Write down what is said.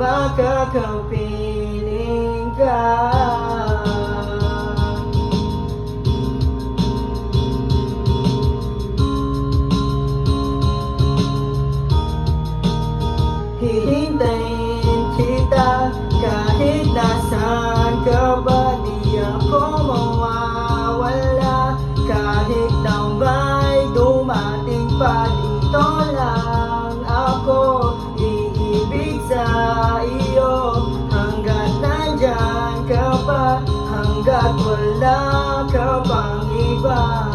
makakapiling ka. Hihintayin kita kahit nasaan ka ba, di ako mawawala. Kahit na may dumating pa, dito lang ako iibig sa iyo. Hanggat nandyan ka pa, hanggat wala ka pang iba.